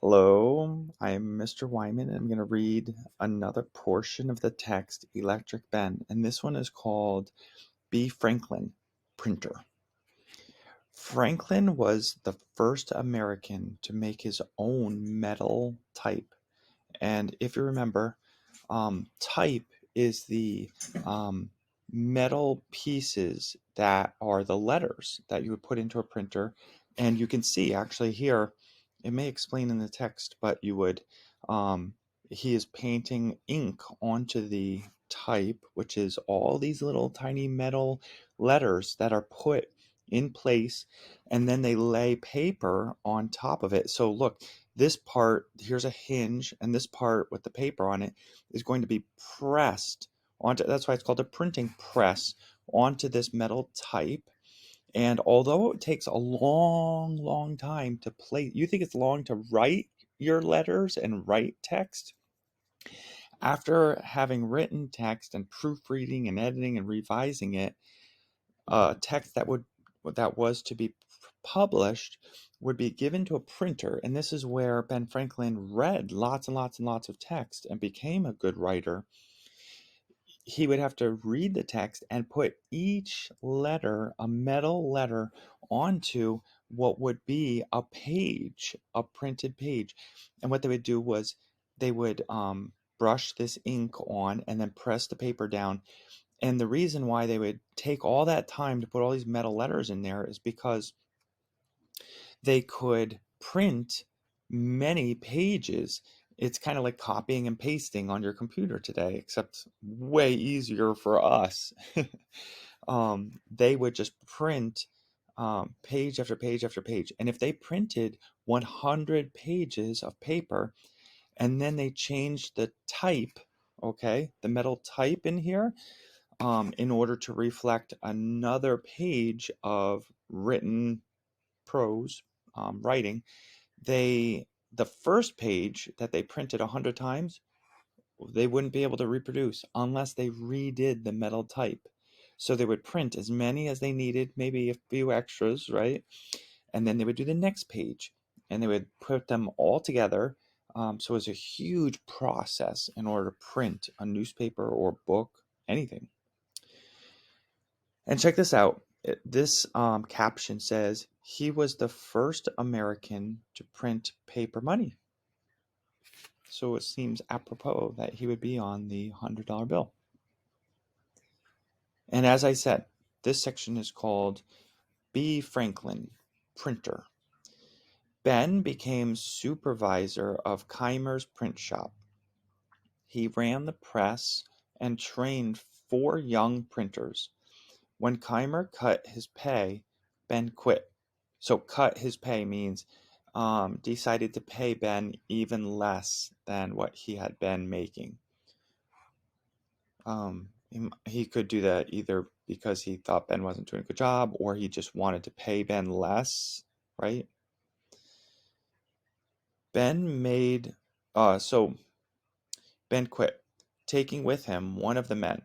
Hello, I'm Mr. Wyman, and I'm going to read another portion of the text, Electric Ben, and this one is called B. Franklin, Printer. Franklin was the first American to make his own metal type. And if you remember, type is the um, metal pieces that are the letters that you would put into a printer. And you can see actually here, it may explain in the text, but um, he is painting ink onto the type, which is all these little tiny metal letters that are put in place, and then they lay paper on top of it. So look, this part, here's a hinge, and this part with the paper on it is going to be pressed onto, that's why it's called a printing press, onto this metal type. And although it takes a long, long time to play, you think it's long to write your letters and write text? After having written text and proofreading and editing and revising it, text that was to be published would be given to a printer, and this is where Ben Franklin read lots and lots and lots of text and became a good writer. He would have to read the text and put each letter, a metal letter, onto what would be a page, a printed page. And what they would do was they would brush this ink on and then press the paper down. And the reason why they would take all that time to put all these metal letters in there is because they could print many pages. It's kind of like copying and pasting on your computer today, except way easier for us. They would just print page after page after page. And if they printed 100 pages of paper and then they changed the type, okay, the metal type in here, in order to reflect another page of written prose writing, the first page that they printed 100 times, they wouldn't be able to reproduce unless they redid the metal type. So they would print as many as they needed, maybe a few extras, right? And then they would do the next page and they would put them all together. So it was a huge process in order to print a newspaper or book, anything. And check this out. This caption says he was the first American to print paper money. So it seems apropos that he would be on the $100 bill. And as I said, this section is called B. Franklin, Printer. Ben became supervisor of Keimer's print shop. He ran the press and trained 4 young printers. When Keimer cut his pay, Ben quit. So cut his pay means decided to pay Ben even less than what he had been making. He could do that either because he thought Ben wasn't doing a good job or he just wanted to pay Ben less, right? Ben made, so Ben quit, taking with him one of the men,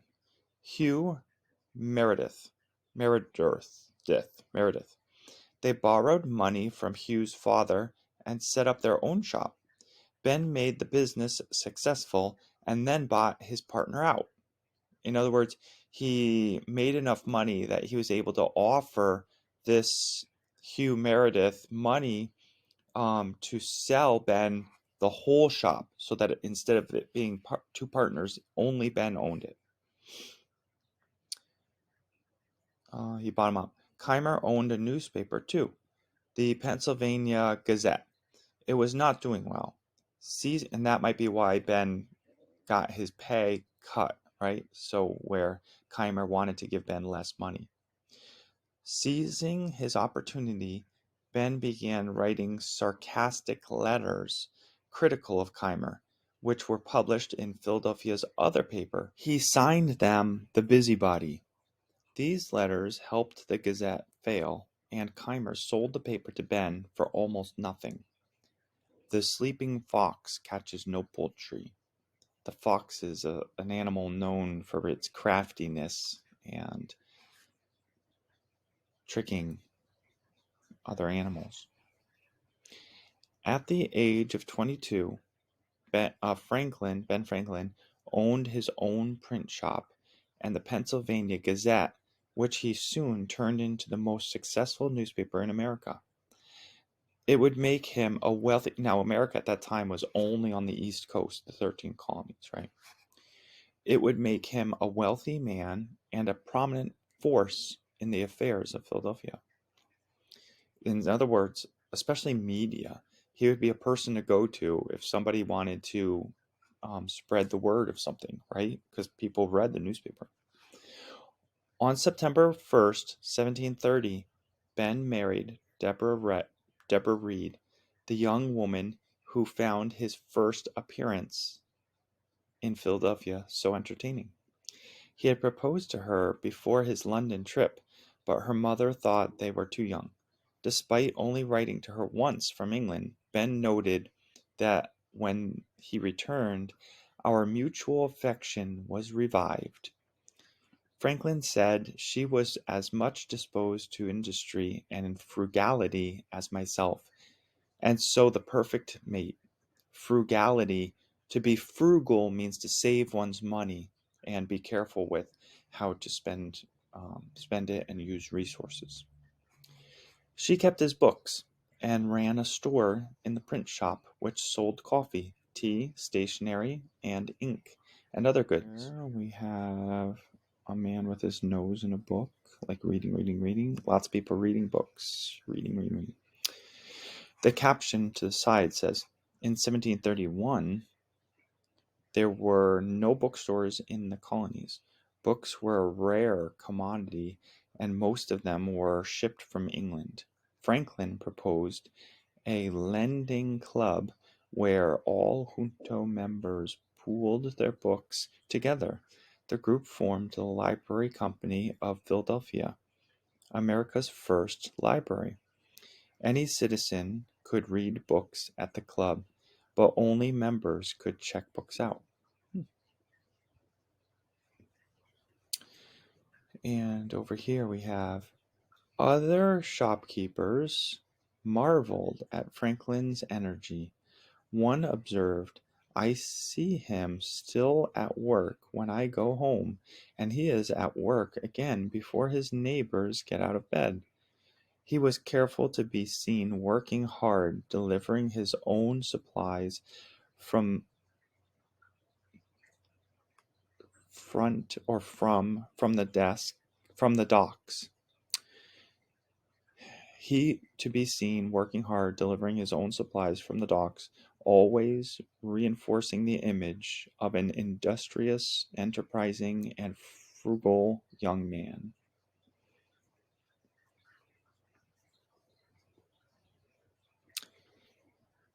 Hugh Meredith. Meredith. They borrowed money from Hugh's father and set up their own shop. Ben made the business successful and then bought his partner out. In other words, he made enough money that he was able to offer this Hugh Meredith money to sell Ben the whole shop so that instead of it being 2 partners, only Ben owned it. He bought him up. Keimer owned a newspaper too, the Pennsylvania Gazette. It was not doing well. And that might be why Ben got his pay cut, right? So where Keimer wanted to give Ben less money. Seizing his opportunity, Ben began writing sarcastic letters critical of Keimer, which were published in Philadelphia's other paper. He signed them the Busybody. These letters helped the Gazette fail, and Keimer sold the paper to Ben for almost nothing. The sleeping fox catches no poultry. The fox is an animal known for its craftiness and tricking other animals. At the age of 22, Ben Franklin owned his own print shop and the Pennsylvania Gazette, which he soon turned into the most successful newspaper in America. It would make him a wealthy. Now, America at that time was only on the East Coast, the 13 colonies, right? It would make him a wealthy man and a prominent force in the affairs of Philadelphia. In other words, especially media, he would be a person to go to if somebody wanted to spread the word of something, right? Because people read the newspaper. On September 1st, 1730, Ben married Deborah Reed, the young woman who found his first appearance in Philadelphia so entertaining. He had proposed to her before his London trip, but her mother thought they were too young. Despite only writing to her once from England, Ben noted that when he returned, our mutual affection was revived. Franklin said she was as much disposed to industry and frugality as myself, and so the perfect mate. Frugality. To be frugal means to save one's money and be careful with how to spend it and use resources. She kept his books and ran a store in the print shop which sold coffee, tea, stationery, and ink, and other goods. Here we have a man with his nose in a book, like reading, reading, reading. Lots of people reading books, reading, reading, reading. The caption to the side says, in 1731, there were no bookstores in the colonies. Books were a rare commodity, and most of them were shipped from England. Franklin proposed a lending club where all junto members pooled their books together. The group formed the Library Company of Philadelphia, America's first library. Any citizen could read books at the club, but only members could check books out. And over here we have other shopkeepers marveled at Franklin's energy. One observed, I see him still at work when I go home, and he is at work again before his neighbors get out of bed. He was careful to be seen working hard, delivering his own supplies from from the desk from the docks. He to be seen working hard, delivering his own supplies from the docks, always reinforcing the image of an industrious, enterprising, and frugal young man.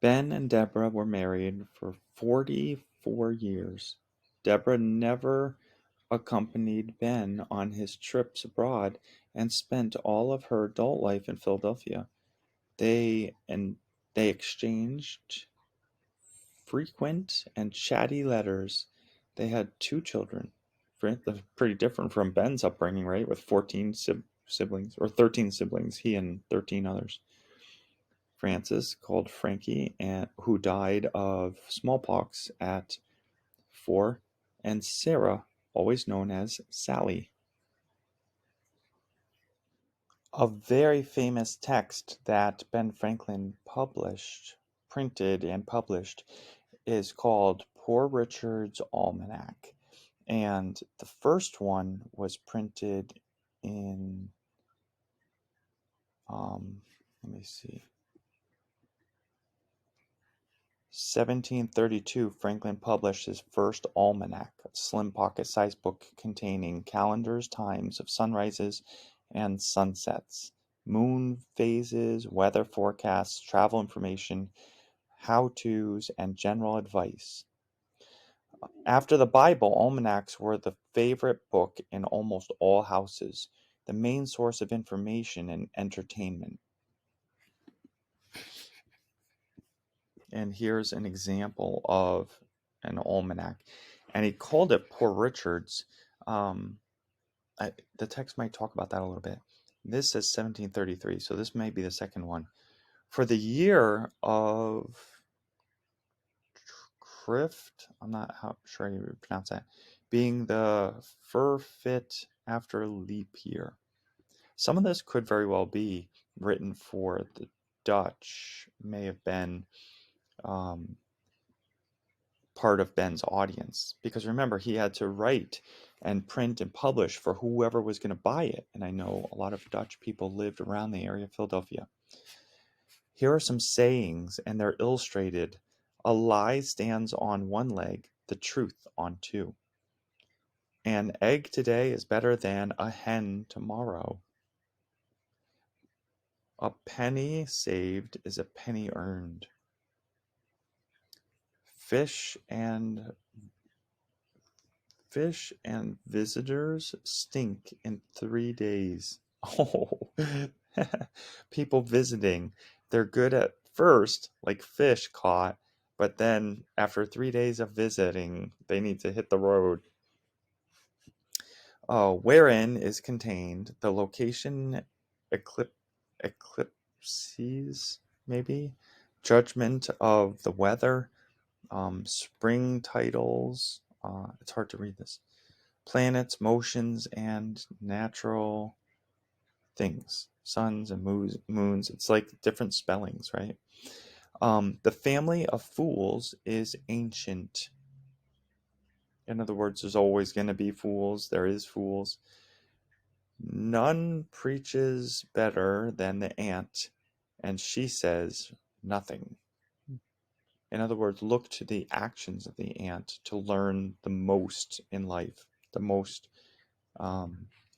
Ben and Deborah were married for 44 years. Deborah never accompanied Ben on his trips abroad and spent all of her adult life in Philadelphia. They and they exchanged frequent and chatty letters. They had two children, pretty different from Ben's upbringing, right? With 14 siblings, or 13 siblings, he and 13 others. Francis, called Frankie, and who died of smallpox at 4, and Sarah, always known as Sally. A very famous text that Ben Franklin printed and published, is called Poor Richard's Almanac. And the first one was printed in, let me see, 1732. Franklin published his first almanac, a slim pocket-sized book containing calendars, times of sunrises and sunsets, moon phases, weather forecasts, travel information, how-tos, and general advice. After the Bible, almanacs were the favorite book in almost all houses, the main source of information and entertainment. And here's an example of an almanac. And he called it Poor Richard's. The text might talk about that a little bit. This says 1733, so this may be the second one. For the year of Crift, I'm not sure how you pronounce that, being the Furfit after leap year. Some of this could very well be written for the Dutch, may have been um, part of Ben's audience. Because remember, he had to write and print and publish for whoever was going to buy it. And I know a lot of Dutch people lived around the area of Philadelphia. Here are some sayings, and they're illustrated. A lie stands on one leg, the truth on two. An egg today is better than a hen tomorrow. A penny saved is a penny earned. Fish and visitors stink in 3 days. Oh, people visiting, they're good at first, like fish caught, but then after 3 days of visiting, they need to hit the road. Wherein is contained the location, eclipses, maybe, judgment of the weather, spring titles. It's hard to read this. Planets, motions, and natural things. Suns and moons. It's like different spellings, right? The family of fools is ancient. In other words, there's always going to be fools. There is fools. None preaches better than the ant, and she says nothing. In other words, look to the actions of the ant to learn the most in life, the most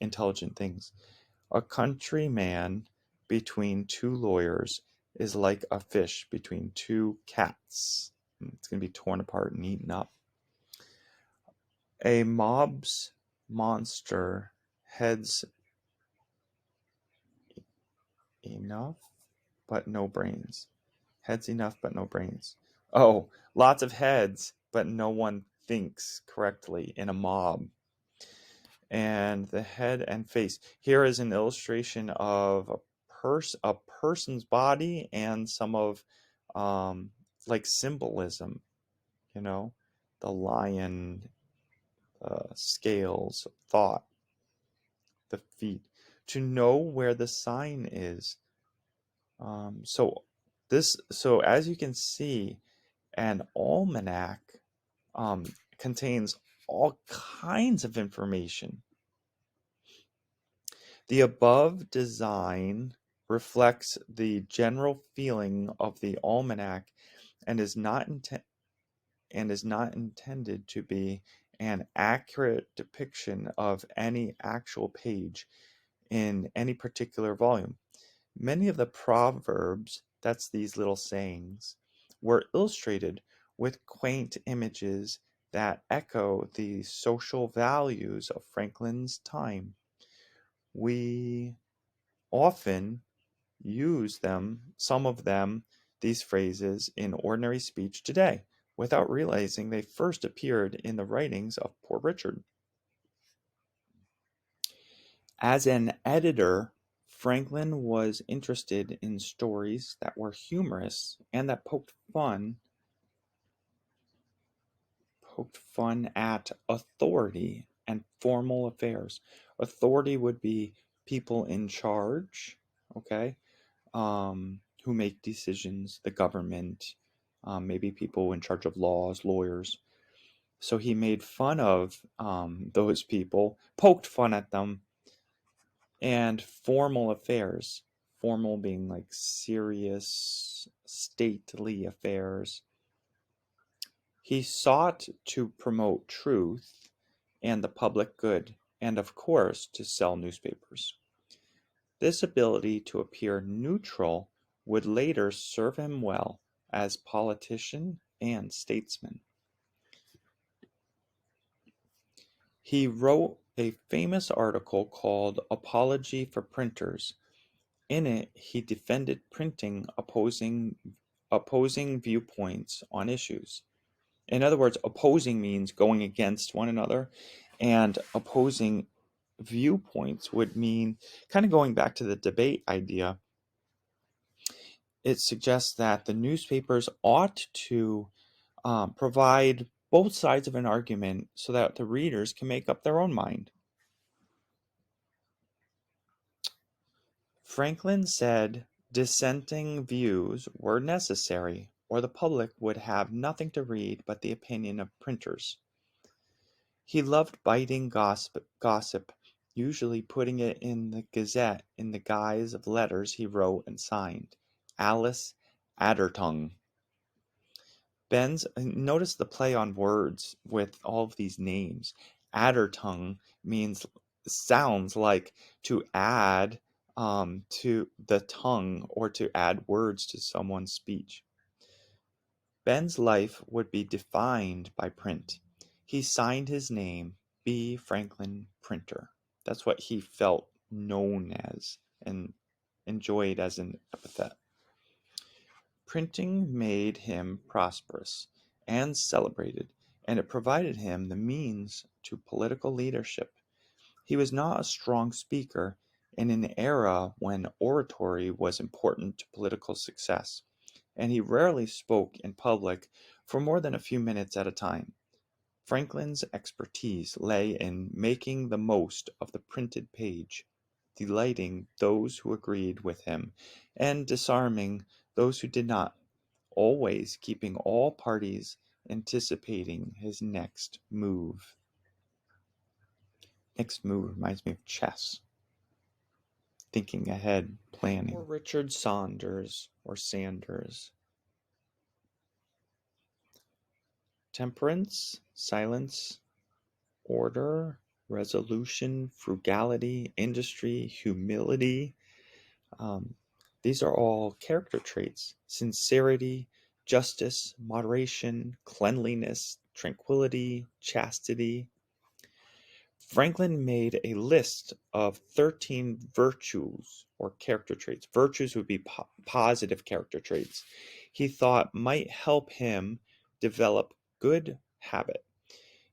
intelligent things. A countryman between two lawyers is like a fish between two cats. It's going to be torn apart and eaten up. A mob's monster heads enough, but no brains. Heads enough, but no brains. Oh, lots of heads, but no one thinks correctly in a mob. And the head and face. Here is an illustration of a person's body and some of like symbolism, you know, the lion, scales, thought, the feet. To know where the sign is. So as you can see, an almanac contains all kinds of information. The above design reflects the general feeling of the almanac and is not intended to be an accurate depiction of any actual page in any particular volume. Many of the proverbs, that's these little sayings, were illustrated with quaint images that echo the social values of Franklin's time. We often use some of them, these phrases, in ordinary speech today, without realizing they first appeared in the writings of Poor Richard. As an editor, Franklin was interested in stories that were humorous and that poked fun at authority and formal affairs. Authority would be people in charge, okay, who make decisions, the government, maybe people in charge of laws, lawyers. So he made fun of those people, poked fun at them, and formal affairs. Formal being like serious, stately affairs. He sought to promote truth and the public good, and of course, to sell newspapers. This ability to appear neutral would later serve him well as politician and statesman. He wrote a famous article called Apology for Printers. In it, he defended printing opposing viewpoints on issues. In other words, opposing means going against one another, and opposing viewpoints would mean, kind of going back to the debate idea, it suggests that the newspapers ought to provide both sides of an argument so that the readers can make up their own mind. Franklin said dissenting views were necessary, or the public would have nothing to read but the opinion of printers. He loved biting gossip, usually putting it in the Gazette in the guise of letters he wrote and signed. Alice Addertongue. Notice the play on words with all of these names. Addertongue sounds like to add to the tongue or to add words to someone's speech. Ben's life would be defined by print. He signed his name, B. Franklin Printer. That's what he felt known as and enjoyed as an epithet. Printing made him prosperous and celebrated, and it provided him the means to political leadership. He was not a strong speaker in an era when oratory was important to political success, and he rarely spoke in public for more than a few minutes at a time. Franklin's expertise lay in making the most of the printed page, delighting those who agreed with him and disarming those who did not, always keeping all parties anticipating his next move. Next move reminds me of chess. Thinking ahead, planning. Or Richard Saunders or Sanders. Temperance, silence, order, resolution, frugality, industry, humility. These are all character traits. Sincerity, justice, moderation, cleanliness, tranquility, chastity. Franklin made a list of 13 virtues or character traits. Virtues would be positive character traits he thought might help him develop good habit.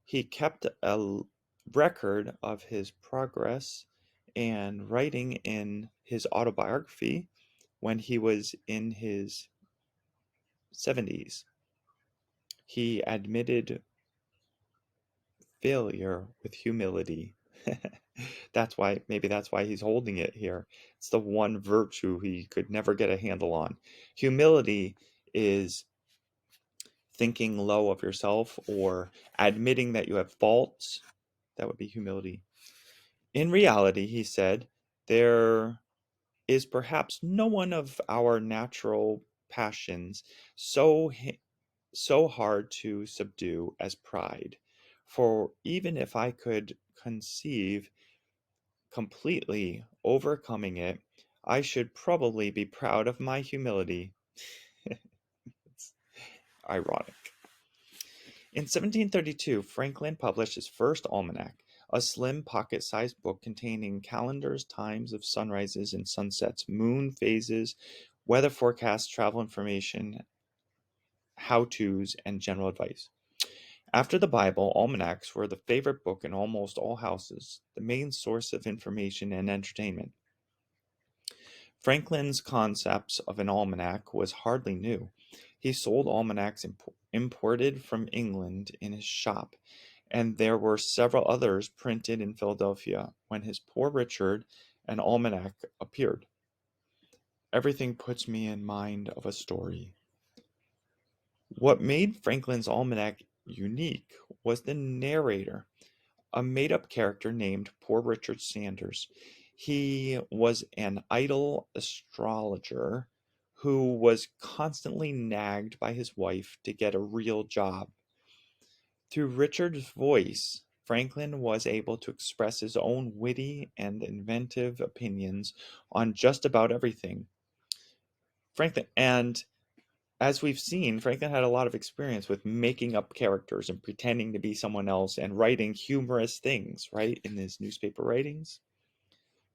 He kept a record of his progress and writing in his autobiography when he was in his 70s. He admitted failure with humility. Maybe that's why he's holding it here. It's the one virtue he could never get a handle on. Humility is thinking low of yourself or admitting that you have faults. That would be humility. In reality, he said, there is perhaps no one of our natural passions so hard to subdue as pride. For even if I could conceive completely overcoming it, I should probably be proud of my humility. It's ironic. In 1732, Franklin published his first almanac, a slim pocket-sized book containing calendars, times of sunrises and sunsets, moon phases, weather forecasts, travel information, how-tos, and general advice. After the Bible, almanacs were the favorite book in almost all houses, the main source of information and entertainment. Franklin's concepts of an almanac was hardly new. He sold almanacs imported from England in his shop, and there were several others printed in Philadelphia when his Poor Richard, an almanac, appeared. Everything puts me in mind of a story. What made Franklin's almanac unique was the narrator, a made-up character named Poor Richard Sanders. He was an idle astrologer who was constantly nagged by his wife to get a real job. Through Richard's voice, Franklin was able to express his own witty and inventive opinions on just about everything. And as we've seen, Franklin had a lot of experience with making up characters and pretending to be someone else and writing humorous things, right, in his newspaper writings.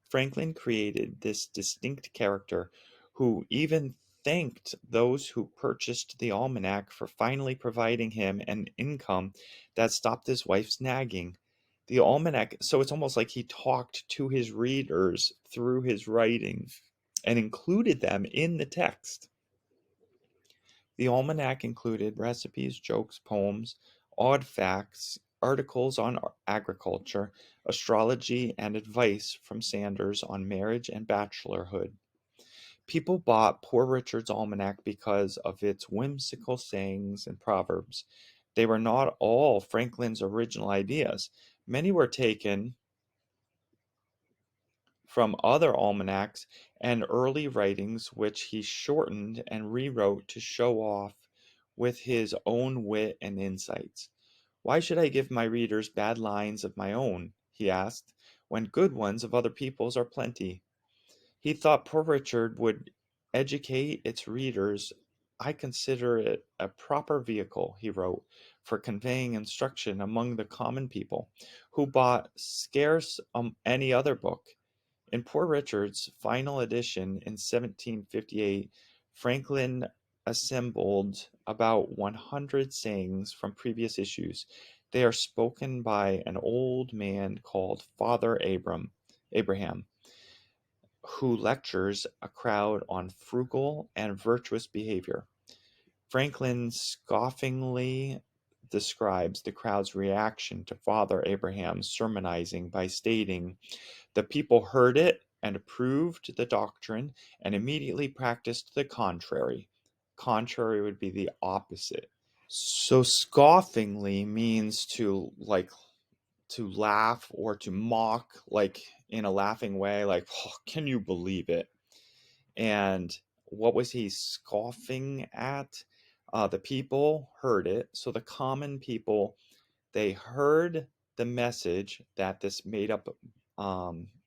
Franklin created this distinct character who even thanked those who purchased the almanac for finally providing him an income that stopped his wife's nagging. The almanac, so it's almost like he talked to his readers through his writing and included them in the text. The almanac included recipes, jokes, poems, odd facts, articles on agriculture, astrology, and advice from Sanders on marriage and bachelorhood. People bought Poor Richard's Almanac because of its whimsical sayings and proverbs. They were not all Franklin's original ideas. Many were taken from other almanacs and early writings which he shortened and rewrote to show off with his own wit and insights. Why should I give my readers bad lines of my own, he asked, when good ones of other people's are plenty? He thought Poor Richard would educate its readers. I consider it a proper vehicle, he wrote, for conveying instruction among the common people, who bought scarce any other book. In Poor Richard's final edition in 1758, Franklin assembled about 100 sayings from previous issues. They are spoken by an old man called Father Abraham, who lectures a crowd on frugal and virtuous behavior. Franklin scoffingly describes the crowd's reaction to Father Abraham's sermonizing by stating, "The people heard it and approved the doctrine and immediately practiced the contrary." Contrary would be the opposite. So scoffingly means to laugh or to mock, like in a laughing way, like, "Oh, can you believe it?" And what was he scoffing at? The people heard it. So the common people, they heard the message that this made up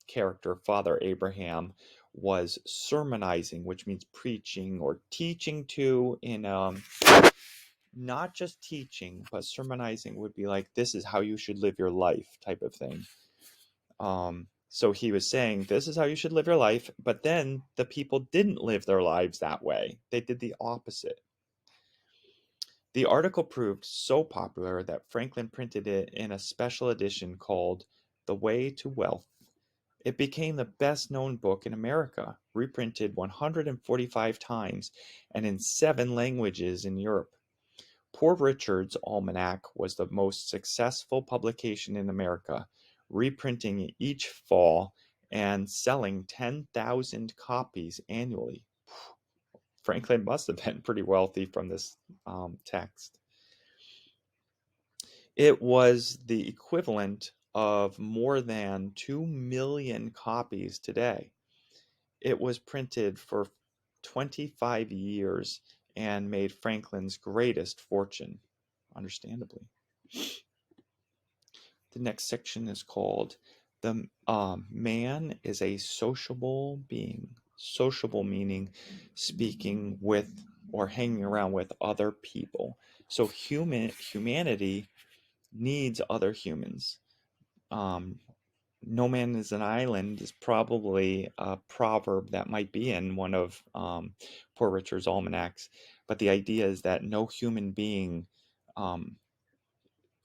character, Father Abraham, was sermonizing, which means preaching or teaching to, in not just teaching, but sermonizing would be like, this is how you should live your life type of thing. So he was saying, this is how you should live your life, but then the people didn't live their lives that way. They did the opposite. The article proved so popular that Franklin printed it in a special edition called The Way to Wealth. It became the best known book in America, reprinted 145 times and in 7 languages in Europe. Poor Richard's Almanac was the most successful publication in America, reprinting each fall and selling 10,000 copies annually. Franklin must have been pretty wealthy from this text. It was the equivalent of more than 2 million copies today. It was printed for 25 years and made Franklin's greatest fortune, understandably. The next section is called The Man is a Sociable Being. Sociable meaning speaking with or hanging around with other people. So humanity needs other humans. No man is an island is probably a proverb that might be in one of Poor Richard's almanacs, but the idea is that no human being um,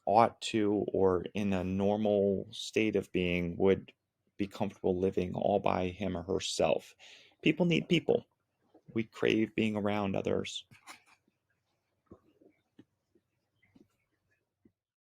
ought to, or in a normal state of being, would be comfortable living all by him or herself. People need people. We crave being around others.